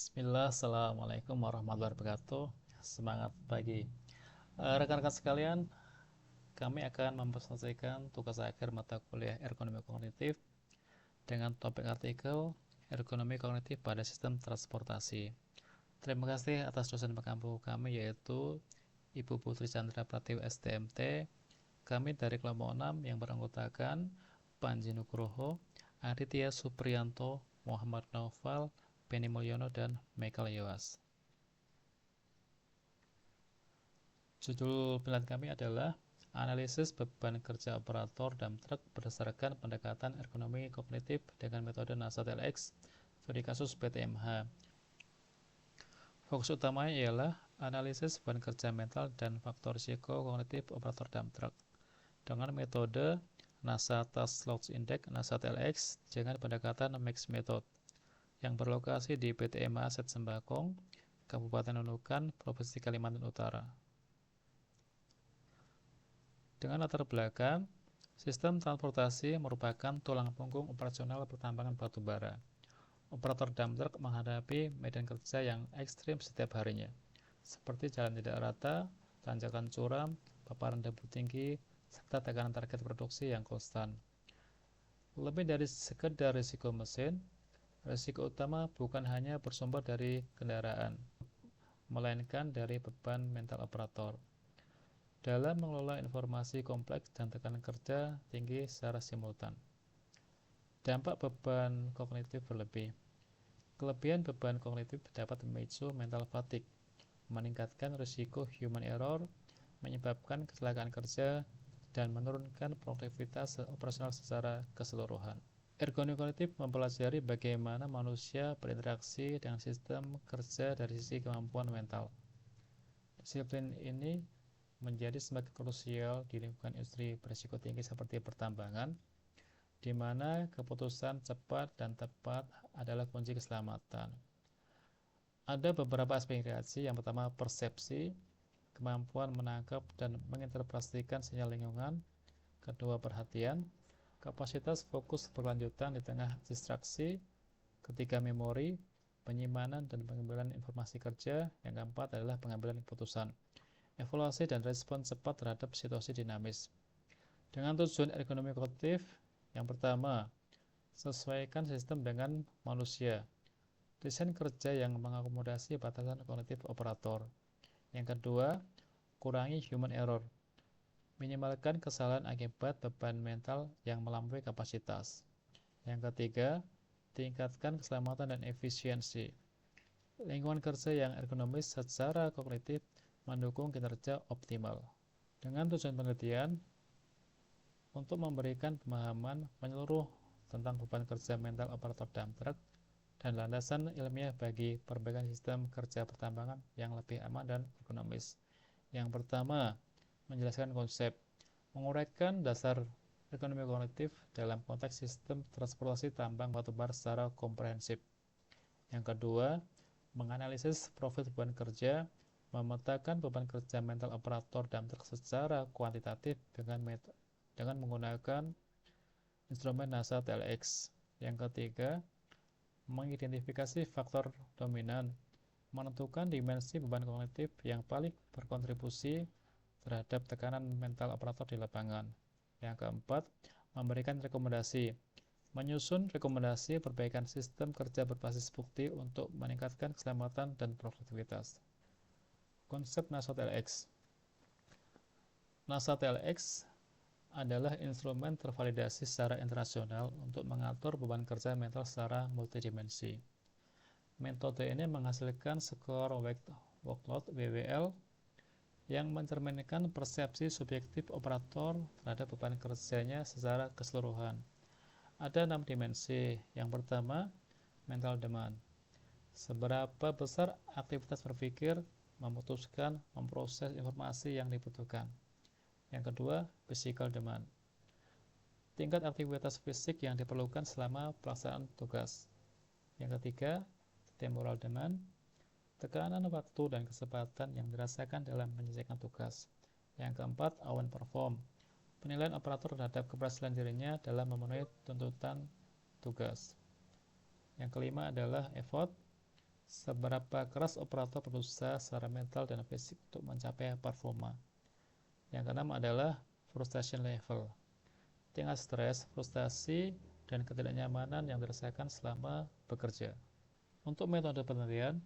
Bismillah, Assalamualaikum warahmatullahi wabarakatuh. Semangat pagi. Rekan-rekan sekalian, kami akan mempresentasikan tugas akhir mata kuliah Ergonomi Kognitif dengan topik artikel Ergonomi Kognitif pada Sistem Transportasi. Terima kasih atas dosen pengampu kami yaitu Ibu Putri Chandra Pratiwi STMT. Kami dari kelompok 6 yang beranggotakan Panji Nugroho, Aditya Supriyanto, Muhammad Naufal, Penny Mulyono, dan Michael Yowas. Judul penelitian kami adalah Analisis beban kerja operator dump truck berdasarkan pendekatan ergonomi kognitif dengan metode NASA TLX studi kasus PTMH. Fokus utamanya ialah analisis beban kerja mental dan faktor risiko kognitif operator dump truck dengan metode NASA Task Load Index NASA TLX dengan pendekatan Max Method yang berlokasi di PTMH Set Sembakong, Kabupaten Nunukan, Provinsi Kalimantan Utara. Dengan latar belakang, sistem transportasi merupakan tulang punggung operasional pertambangan batu bara. Operator dump truck menghadapi medan kerja yang ekstrim setiap harinya, seperti jalan tidak rata, tanjakan curam, paparan debu tinggi, serta tekanan target produksi yang konstan. Lebih dari sekedar risiko mesin, risiko utama bukan hanya bersumber dari kendaraan, melainkan dari beban mental operator dalam mengelola informasi kompleks dan tekanan kerja tinggi secara simultan. Dampak beban kognitif berlebih. Kelebihan beban kognitif dapat memicu mental fatigue, meningkatkan risiko human error, menyebabkan kecelakaan kerja, dan menurunkan produktivitas operasional secara keseluruhan. Ergonomi kognitif mempelajari bagaimana manusia berinteraksi dengan sistem kerja dari sisi kemampuan mental. Disiplin ini menjadi semakin krusial di lingkungan industri berisiko tinggi seperti pertambangan, di mana keputusan cepat dan tepat adalah kunci keselamatan. Ada beberapa aspek reaksi. Yang pertama, persepsi, kemampuan menangkap dan menginterpretasikan sinyal lingkungan. Kedua, perhatian, kapasitas fokus berkelanjutan di tengah distraksi. Ketiga, memori, penyimpanan dan pengambilan informasi kerja. Yang keempat adalah pengambilan keputusan, evaluasi dan respon cepat terhadap situasi dinamis. Dengan tujuan ergonomi kognitif, yang pertama, sesuaikan sistem dengan manusia. Desain kerja yang mengakomodasi batasan kognitif operator. Yang kedua, kurangi human error. Minimalkan kesalahan akibat beban mental yang melampaui kapasitas. Yang ketiga, tingkatkan keselamatan dan efisiensi. Lingkungan kerja yang ergonomis secara kognitif mendukung kinerja optimal. Dengan tujuan penelitian untuk memberikan pemahaman menyeluruh tentang beban kerja mental operator dump truck dan landasan ilmiah bagi perbaikan sistem kerja pertambangan yang lebih aman dan ergonomis. Yang pertama, menjelaskan konsep, menguraikan dasar ergonomi kognitif dalam konteks sistem transportasi tambang batubara secara komprehensif. Yang kedua, menganalisis profil beban kerja, memetakan beban kerja mental operator dump truck secara kuantitatif dengan menggunakan instrumen NASA TLX. Yang ketiga, mengidentifikasi faktor dominan, menentukan dimensi beban kognitif yang paling berkontribusi terhadap tekanan mental operator di lapangan. Yang keempat, memberikan rekomendasi, menyusun rekomendasi perbaikan sistem kerja berbasis bukti untuk meningkatkan keselamatan dan produktivitas. Konsep NASA TLX. NASA TLX adalah instrumen tervalidasi secara internasional untuk mengatur beban kerja mental secara multidimensi. Metode ini menghasilkan skor workload WWL yang mencerminkan persepsi subjektif operator terhadap beban kerjanya secara keseluruhan. Ada 6 dimensi. Yang pertama, mental demand. Seberapa besar aktivitas berpikir, memutuskan, memproses informasi yang dibutuhkan. Yang kedua, physical demand. Tingkat aktivitas fisik yang diperlukan selama pelaksanaan tugas. Yang ketiga, temporal demand. Tekanan waktu dan kesempatan yang dirasakan dalam menyelesaikan tugas. Yang keempat, on perform. Penilaian operator terhadap keberhasilan dirinya dalam memenuhi tuntutan tugas. Yang kelima adalah effort. seberapa keras operator berusaha secara mental dan fisik untuk mencapai performa. Yang keenam adalah frustration level, tingkat stres, frustasi, dan ketidaknyamanan yang dirasakan selama bekerja. Untuk metode penelitian,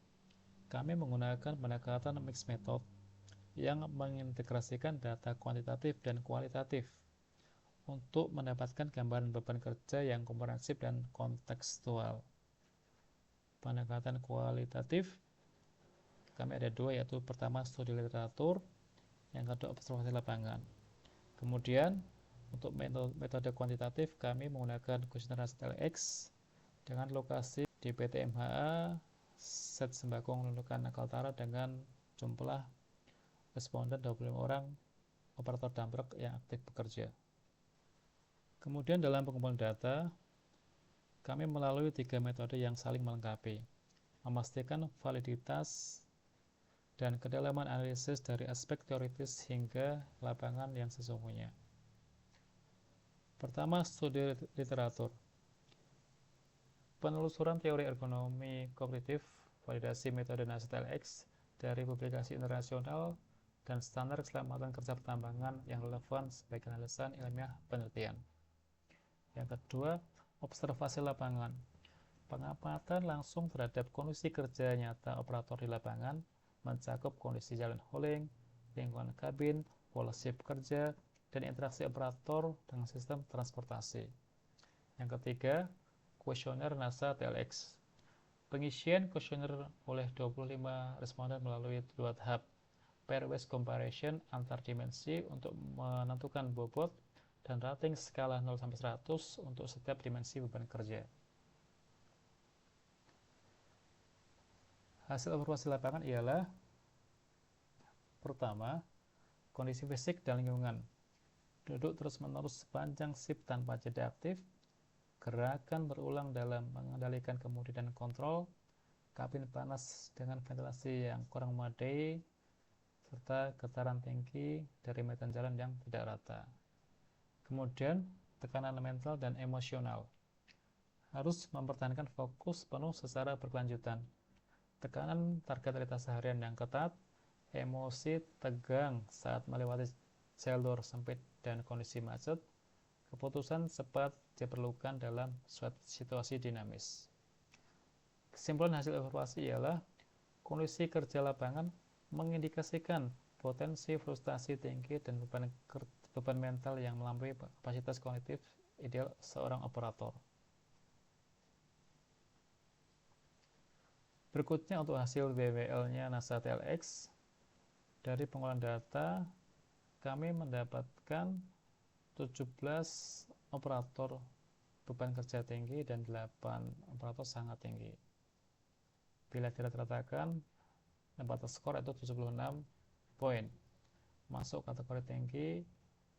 kami menggunakan pendekatan mixed method yang mengintegrasikan data kuantitatif dan kualitatif untuk mendapatkan gambaran beban kerja yang komprehensif dan kontekstual. Pendekatan kualitatif kami ada dua, yaitu pertama studi literatur, yang kedua observasi lapangan. Kemudian untuk metode kuantitatif kami menggunakan kuesioner TLX dengan lokasi di PT MHA, set sembako Nunukan Kaltara dengan jumlah responden 25 orang operator dump truck yang aktif bekerja. Kemudian dalam pengumpulan data, kami melalui 3 metode yang saling melengkapi, memastikan validitas dan kedalaman analisis dari aspek teoritis hingga lapangan yang sesungguhnya. Pertama, studi literatur. Penelusuran teori ergonomi kognitif, validasi metode NASA TLX dari publikasi internasional, dan standar keselamatan kerja pertambangan yang relevan sebagai landasan ilmiah penelitian. Yang kedua, observasi lapangan. Pengamatan langsung terhadap kondisi kerja nyata operator di lapangan, mencakup kondisi jalan hauling, lingkungan kabin, pola shift kerja, dan interaksi operator dengan sistem transportasi. Yang ketiga, kuesioner NASA TLX. Pengisian kuesioner oleh 25 responden melalui 2 tahap, pairwise comparison antar dimensi untuk menentukan bobot, dan rating skala 0-100 untuk setiap dimensi beban kerja. Hasil observasi lapangan ialah: pertama, kondisi fisik dan lingkungan. Duduk terus-menerus sepanjang shift tanpa jeda aktif, gerakan berulang dalam mengendalikan kemudi dan kontrol, kabin panas dengan ventilasi yang kurang memadai, serta getaran tinggi dari medan jalan yang tidak rata. Kemudian, tekanan mental dan emosional. Harus mempertahankan fokus penuh secara berkelanjutan. Tekanan target realitas harian yang ketat, emosi tegang saat melewati jalur sempit dan kondisi macet, keputusan cepat diperlukan dalam suatu situasi dinamis. Kesimpulan hasil evaluasi ialah kondisi kerja lapangan mengindikasikan potensi frustasi tinggi dan beban mental yang melampaui kapasitas kognitif ideal seorang operator. Berikutnya untuk hasil BWL-nya NASA TLX. Dari pengolahan data, kami mendapatkan 17 operator beban kerja tinggi dan 8 operator sangat tinggi. Bila dirata-ratakan, dapat skor itu 76 poin. Masuk kategori tinggi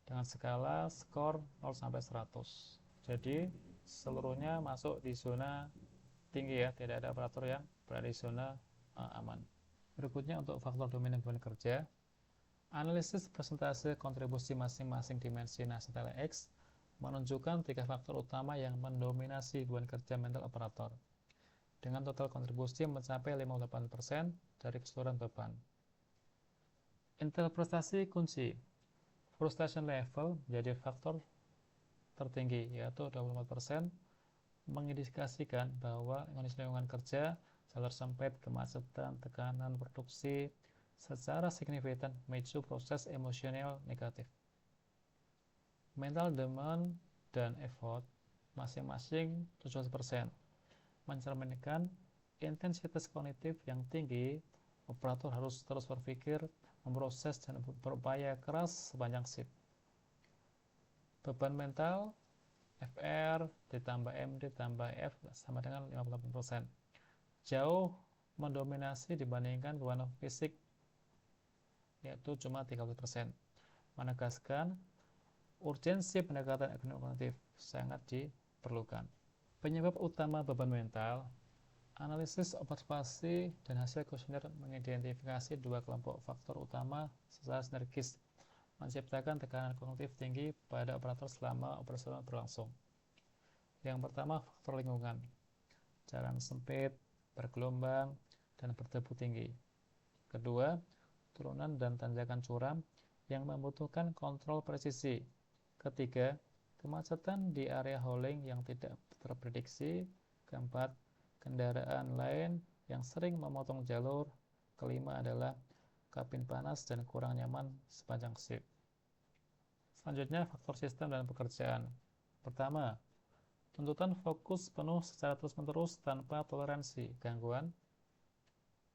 dengan skala skor 0-100. Jadi seluruhnya masuk di zona tinggi ya, tidak ada operator yang berada di zona aman. Berikutnya untuk faktor dominan beban kerja. Analisis persentase kontribusi masing-masing dimensi NASA TLX menunjukkan 3 faktor utama yang mendominasi beban kerja mental operator, dengan total kontribusi mencapai 58% dari keseluruhan beban. Interpretasi kunci. Frustration level menjadi faktor tertinggi, yaitu 24%, mengindikasikan bahwa kondisi lingkungan kerja, jalur sempit, kemacetan, tekanan produksi secara signifikan memicu proses emosional negatif. Mental demand dan effort masing-masing 17%, mencerminkan intensitas kognitif yang tinggi. Operator harus terus berpikir, memproses, dan berupaya keras sepanjang shift. Beban mental FR ditambah MD ditambah F sama dengan 58%. Jauh mendominasi dibandingkan beban fisik, yaitu cuma 30%. Menegaskan urgensi pendekatan ekonomi kognitif sangat diperlukan. Penyebab utama beban mental. Analisis, observasi, dan hasil kuesioner mengidentifikasi 2 kelompok faktor utama secara sinergis, menciptakan tekanan kognitif tinggi pada operator selama operasional berlangsung. Yang pertama, faktor lingkungan. Jalan sempit, bergelombang, dan berdebu tinggi. Kedua, turunan dan tanjakan curam yang membutuhkan kontrol presisi. Ketiga, kemacetan di area hauling yang tidak terprediksi. Keempat, kendaraan lain yang sering memotong jalur. Kelima adalah kabin panas dan kurang nyaman sepanjang shift. Selanjutnya, faktor sistem dan pekerjaan. Pertama, tuntutan fokus penuh secara terus-menerus tanpa toleransi gangguan.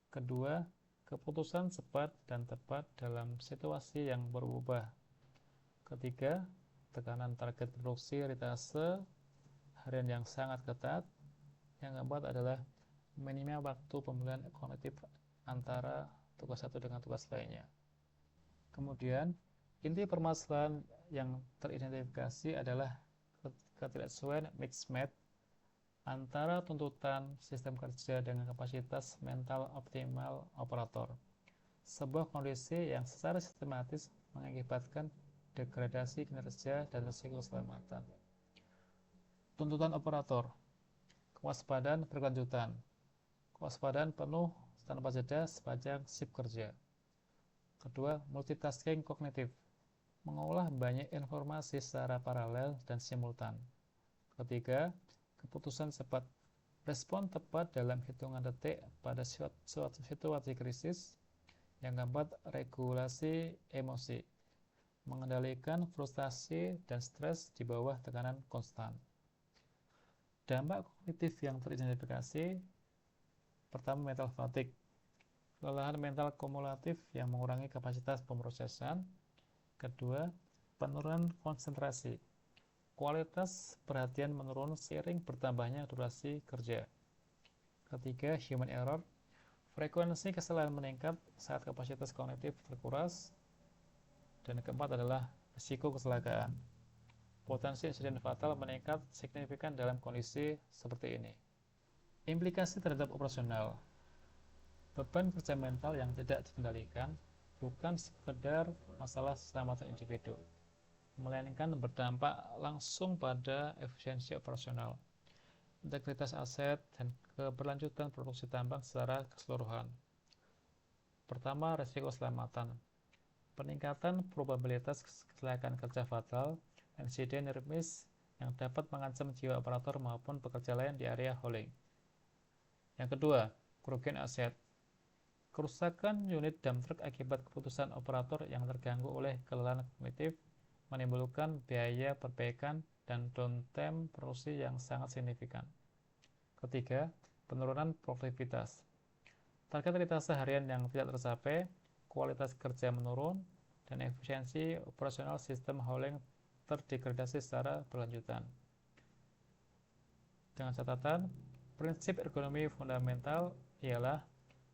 Kedua, keputusan cepat dan tepat dalam situasi yang berubah. Ketiga, tekanan target produksi ritase harian yang sangat ketat. Yang keempat adalah minimnya waktu pemulihan kognitif antara tugas satu dengan tugas lainnya. Kemudian, inti permasalahan yang teridentifikasi adalah ketidaksesuaian mismatch antara tuntutan sistem kerja dengan kapasitas mental optimal operator. Sebuah kondisi yang secara sistematis mengakibatkan degradasi kinerja dan risiko keselamatan. Tuntutan operator, kewaspadaan berkelanjutan, kewaspadaan penuh tanpa jeda sepanjang shift kerja. Kedua, multitasking kognitif, mengolah banyak informasi secara paralel dan simultan. Ketiga, keputusan cepat, respon tepat dalam hitungan detik pada suatu situasi krisis. Yang keempat, regulasi emosi, mengendalikan frustasi dan stres di bawah tekanan konstan. Dampak kognitif yang teridentifikasi, pertama, mental fatigue, kelelahan mental kumulatif yang mengurangi kapasitas pemrosesan. Kedua, penurunan konsentrasi, kualitas perhatian menurun seiring bertambahnya durasi kerja. Ketiga, human error, frekuensi kesalahan meningkat saat kapasitas kognitif terkuras. Dan keempat adalah risiko kecelakaan, potensi insiden fatal meningkat signifikan dalam kondisi seperti ini. Implikasi terhadap operasional, beban kerja mental yang tidak dikendalikan bukan sekedar masalah keselamatan individu, melainkan berdampak langsung pada efisiensi operasional, integritas aset, dan keberlanjutan produksi tambang secara keseluruhan. Pertama, risiko keselamatan, peningkatan probabilitas kecelakaan kerja fatal, insiden near miss yang dapat mengancam jiwa operator maupun pekerja lain di area hauling. Yang kedua, kerugian aset, kerusakan unit dump truck akibat keputusan operator yang terganggu oleh kelelahan kognitif menimbulkan biaya perbaikan dan downtime produksi yang sangat signifikan. Ketiga, penurunan produktivitas, target ritase harian yang tidak tercapai, kualitas kerja menurun, dan efisiensi operasional sistem hauling terdegradasi secara berlanjutan. Dengan catatan, prinsip ergonomi fundamental ialah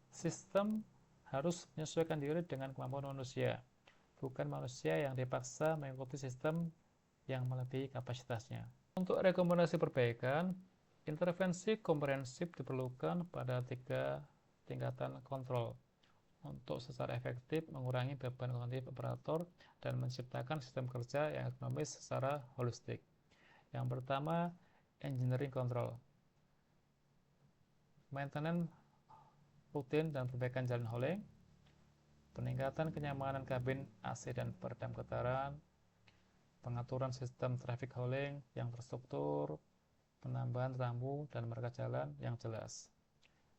sistem harus menyesuaikan diri dengan kemampuan manusia, bukan manusia yang dipaksa mengikuti sistem yang melebihi kapasitasnya. Untuk rekomendasi perbaikan, intervensi komprehensif diperlukan pada 3 tingkatan kontrol untuk secara efektif mengurangi beban kognitif operator dan menciptakan sistem kerja yang ekonomis secara holistik. Yang pertama, engineering control, maintenance rutin dan perbaikan jalan hauling, peningkatan kenyamanan kabin AC dan peredam getaran, pengaturan sistem traffic hauling yang terstruktur, penambahan rambu dan marka jalan yang jelas.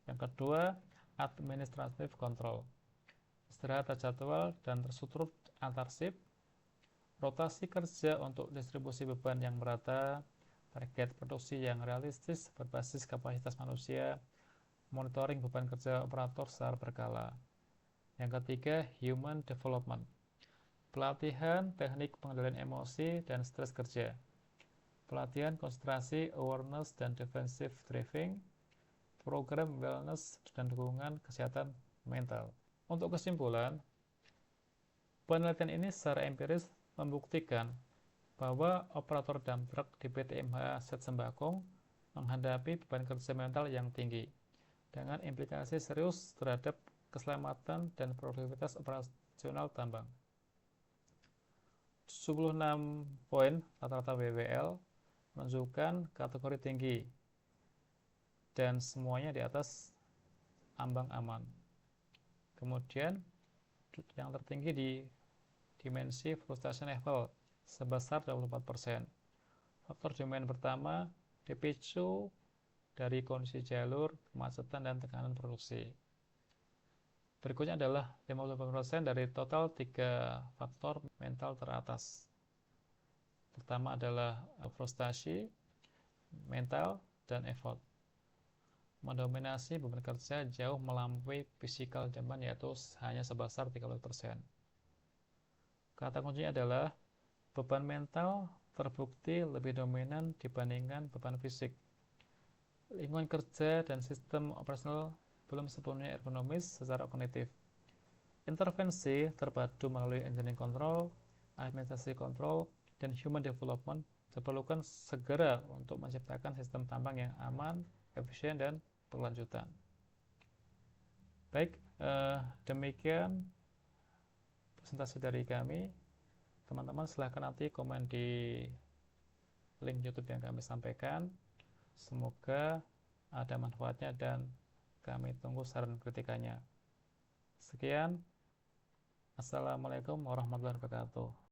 Yang kedua, administrative control, istirahat terjadwal dan terstruktur antar shift, rotasi kerja untuk distribusi beban yang merata, target produksi yang realistis berbasis kapasitas manusia, monitoring beban kerja operator secara berkala. Yang ketiga, human development, pelatihan teknik pengendalian emosi dan stres kerja, pelatihan konsentrasi, awareness, dan defensive driving, program wellness, dan dukungan kesehatan mental. Untuk kesimpulan, penelitian ini secara empiris membuktikan bahwa operator dump truck di PT MH Set Sembakong menghadapi beban kerja mental yang tinggi, dengan implikasi serius terhadap keselamatan dan produktivitas operasional tambang. 76 poin rata-rata WWL menunjukkan kategori tinggi dan semuanya di atas ambang aman. Kemudian yang tertinggi di dimensi frustration level sebesar 24%. Faktor domain pertama dipicu dari kondisi jalur, kemacetan, dan tekanan produksi. Berikutnya adalah 50% dari total 3 faktor mental teratas. Pertama adalah frustasi, mental, dan effort. Mendominasi beban kerja jauh melampaui physical demand, yaitu hanya sebesar 30%. Kata kuncinya adalah beban mental terbukti lebih dominan dibandingkan beban fisik. Lingkungan kerja dan sistem operasional belum sepenuhnya ergonomis secara kognitif. Intervensi terpadu melalui engineering control, administrasi control, dan human development diperlukan segera untuk menciptakan sistem tambang yang aman, efisien, dan berkelanjutan. Baik, demikian presentasi dari kami. Teman-teman silahkan nanti komen di link YouTube yang kami sampaikan. Semoga ada manfaatnya dan kami tunggu saran kritikannya. Sekian. Assalamualaikum warahmatullahi wabarakatuh.